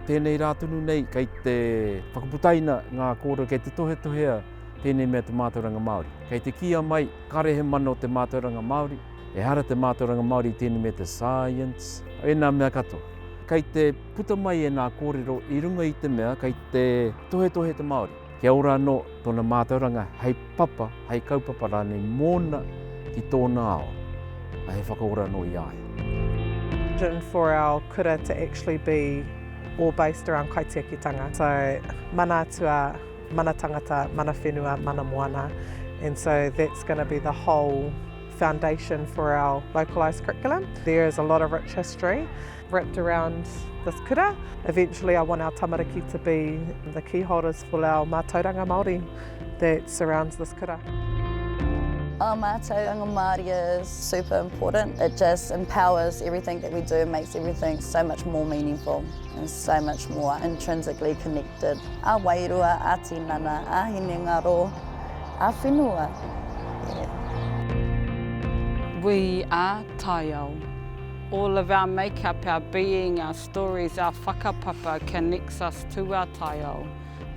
Tēnei rātunu nei, kei te whakaputaina ngā kōrero, kei te tohetohea tēnei mea te mātauranga Māori. Kei te kia mai, karehe mana o te mātauranga Māori, e hara te mātauranga Māori tēnei mea te science, e nā mea katoa. Kei te puta mai e ngā kōrero i runga i te mea, kei te tohetohe te Māori. Kia ora anō tōna mātauranga, hei papa, hei kaupapa rānei mōna ki tōna ao. A he whakaora anō i ai. For our kura to actually be all based around kaitiakitanga. So mana atua, mana tangata, mana whenua, mana moana. And so that's going to be the whole foundation for our localised curriculum. There is a lot of rich history wrapped around this kura. Eventually I want our tamariki to be the key holders for our mātauranga Māori that surrounds this kura. Our mātauranga Māori is super important. It just empowers everything that we do and makes everything so much more meaningful and so much more intrinsically connected. A wairua, a tinana, a hinengaro, a whenua. Yeah. We are taiao. All of our makeup, our being, our stories, our whakapapa connects us to our taiao,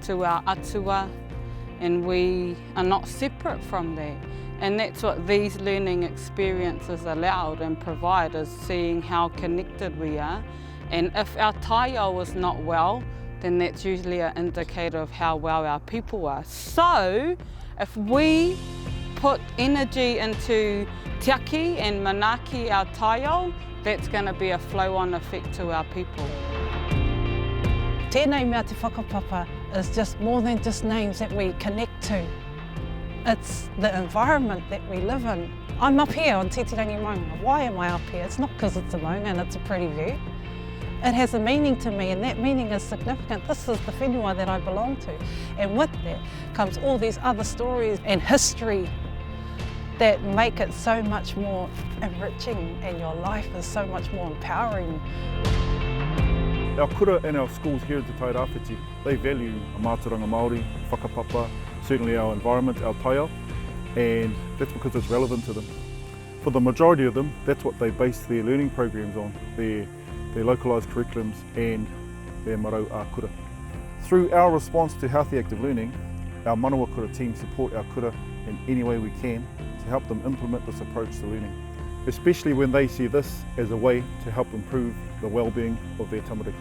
to our atua, and we are not separate from that. And that's what these learning experiences allowed and provide, is seeing how connected we are. And if our taiao is not well, then that's usually an indicator of how well our people are. So if we put energy into tiaki and manaki our taiao, that's going to be a flow-on effect to our people. Tēnei mea te whakapapa is just more than just names that we connect to. It's the environment that we live in. I'm up here on Titirangi Maunga. Why am I up here? It's not because it's a maunga and it's a pretty view. It has a meaning to me, and that meaning is significant. This is the whenua that I belong to. And with that comes all these other stories and history that make it so much more enriching, and your life is so much more empowering. Our kura and our schools here at Te Tai Rāwhiti, they value a mātauranga Māori, whakapapa, certainly our environment, our taiao, and that's because it's relevant to them. For the majority of them, that's what they base their learning programs on, their localised curriculums and their marau a kura. Through our response to healthy active learning, our Manawakura team support our kura in any way we can to help them implement this approach to learning, especially when they see this as a way to help improve the well-being of their tamariki.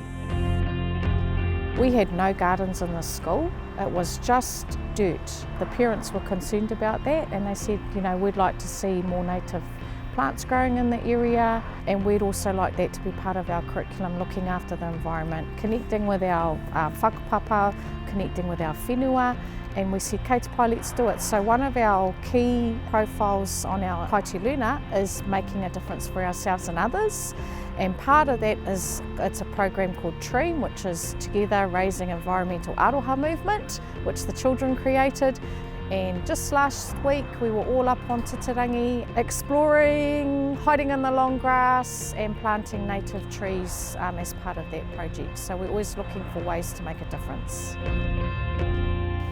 We had no gardens in the school, it was just dirt. The parents were concerned about that, and they said, you know, we'd like to see more native plants growing in the area, and we'd also like that to be part of our curriculum, looking after the environment, connecting with our whakapapa, connecting with our whenua, and we said, kei te pai, let's do it. So one of our key profiles on our Kaiti Learner is making a difference for ourselves and others. And part of that is, it's a program called TREAM, which is Together Raising Environmental Aroha Movement, which the children created. And just last week we were all up on Titirangi exploring, hiding in the long grass and planting native trees as part of that project. So we're always looking for ways to make a difference.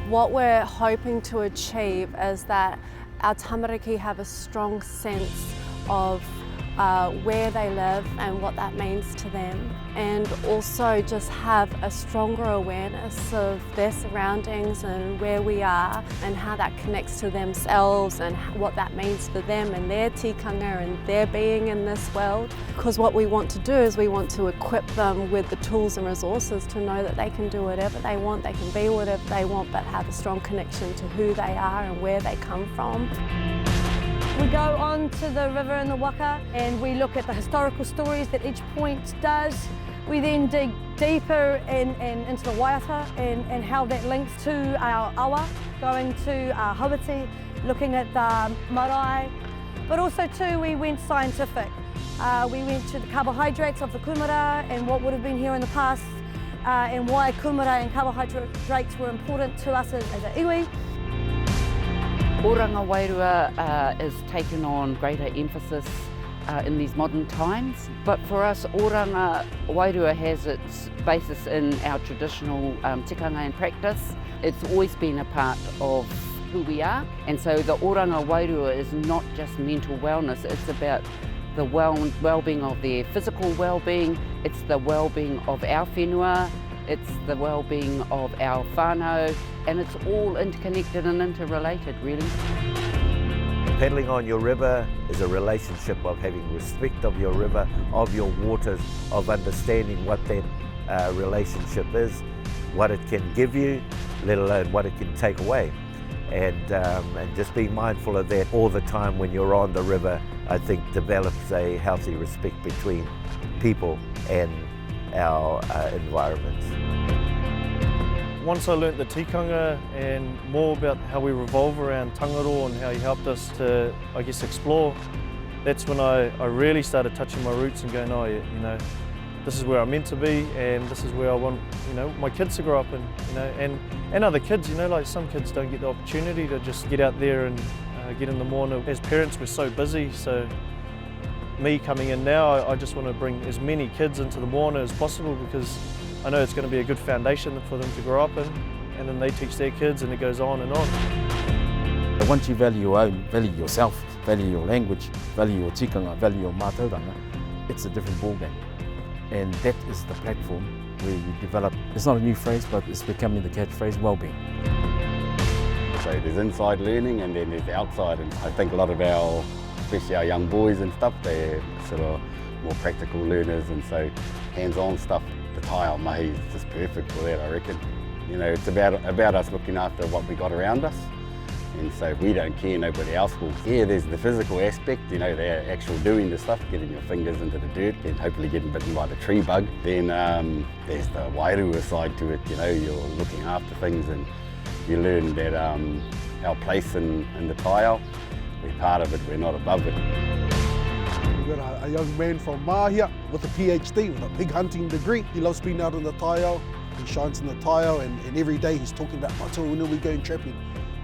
What we're hoping to achieve is that our tamariki have a strong sense of where they live and what that means to them, and also just have a stronger awareness of their surroundings and where we are and how that connects to themselves and what that means for them and their tikanga and their being in this world. Because what we want to do is we want to equip them with the tools and resources to know that they can do whatever they want, they can be whatever they want, but have a strong connection to who they are and where they come from. We go on to the river in the waka and we look at the historical stories that each point does. We then dig deeper into the waiata and how that links to our awa, going to our hawiti, looking at the marae. But also too, we went scientific. We went to the carbohydrates of the kumara and what would have been here in the past, and why kumara and carbohydrates were important to us as a iwi. Oranga Wairua is taken on greater emphasis in these modern times, but for us Oranga Wairua has its basis in our traditional tikanga and practice. It's always been a part of who we are, and so the Oranga Wairua is not just mental wellness, it's about the well-being of their physical well-being, it's the well-being of our whenua, it's the well-being of our whānau, and it's all interconnected and interrelated, really. Paddling on your river is a relationship of having respect of your river, of your waters, of understanding what that relationship is, what it can give you, let alone what it can take away. And just being mindful of that all the time when you're on the river, I think develops a healthy respect between people and our environments. Once I learnt the tikanga and more about how we revolve around tangaro and how he helped us to, I guess, explore, that's when I really started touching my roots and going, oh, you know, this is where I'm meant to be, and this is where I want, you know, my kids to grow up in, you know, and other kids, you know, like some kids don't get the opportunity to just get out there and get in the moana. As parents, we're so busy, so me coming in now, I just want to bring as many kids into the moana as possible, because I know it's going to be a good foundation for them to grow up in, and then they teach their kids, and it goes on and on. But once you value your own, value yourself, value your language, value your tikanga, value your mātauranga, it's a different ballgame. And that is the platform where you develop, it's not a new phrase, but it's becoming the catchphrase, well-being. So there's inside learning and then there's outside, and I think a lot of our, especially our young boys and stuff, they're sort of more practical learners, and so hands-on stuff. The tile mahi is just perfect for that, I reckon. You know, it's about us looking after what we got around us, and so if we don't care, nobody else will. Yeah, there's the physical aspect, you know, the actual doing the stuff, getting your fingers into the dirt and hopefully getting bitten by the tree bug. Then there's the wairua side to it, you know, you're looking after things and you learn that our place in the tile, we're part of it, we're not above it. We've got a young man from Mahia with a PhD, with a pig hunting degree. He loves being out in the taiao. He shines in the taiao, and every day he's talking about, Matua, when are we going trapping?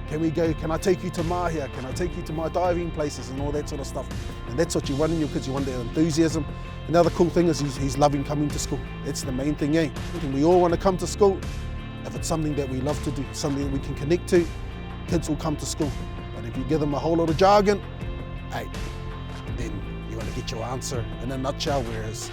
Can we go, can I take you to Mahia? Can I take you to my diving places and all that sort of stuff? And that's what you want in your kids, you want their enthusiasm. Another cool thing is he's loving coming to school. That's the main thing, eh? And we all want to come to school. If it's something that we love to do, something that we can connect to, kids will come to school. But if you give them a whole lot of jargon, hey, then you're going to get your answer in a nutshell, whereas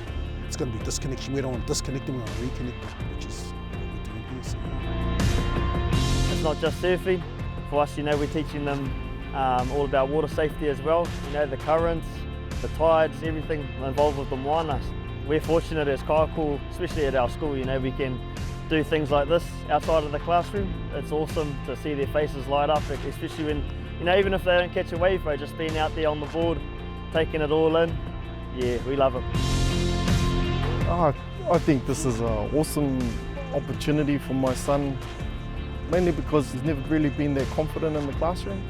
it's going to be disconnection. We don't want to disconnect them, we want to reconnect them, which is what we're doing here. So, yeah. It's not just surfing. For us, you know, we're teaching them all about water safety as well. You know, the currents, the tides, everything involved with the moana. We're fortunate as kaiako, especially at our school, you know, we can do things like this outside of the classroom. It's awesome to see their faces light up, especially when, you know, even if they don't catch a wave, bro, just being out there on the board, taking it all in. Yeah, we love it. I think this is an awesome opportunity for my son, mainly because he's never really been that confident in the classroom.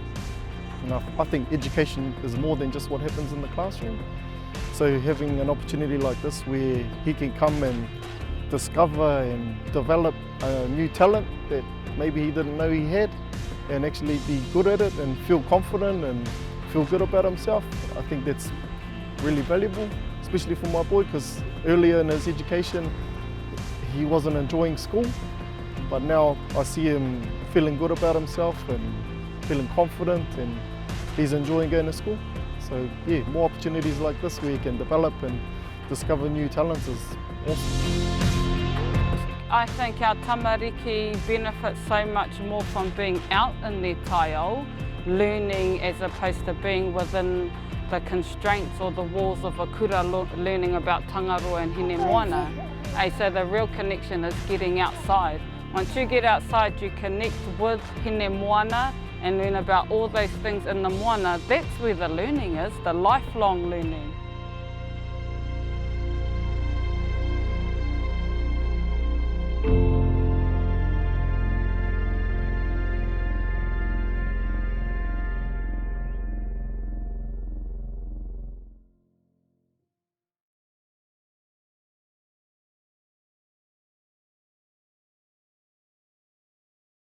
And I think education is more than just what happens in the classroom. So having an opportunity like this where he can come and discover and develop a new talent that maybe he didn't know he had, and actually be good at it and feel confident and feel good about himself, I think that's really valuable, especially for my boy, because earlier in his education he wasn't enjoying school. But now I see him feeling good about himself and feeling confident, and he's enjoying going to school. So yeah, more opportunities like this where he can develop and discover new talents is awesome. I think our tamariki benefits so much more from being out in their taiao, learning as opposed to being within the constraints or the walls of a kura, learning about tangaroa and hine moana. So the real connection is getting outside. Once you get outside, you connect with hine moana and learn about all those things in the moana. That's where the learning is, the lifelong learning.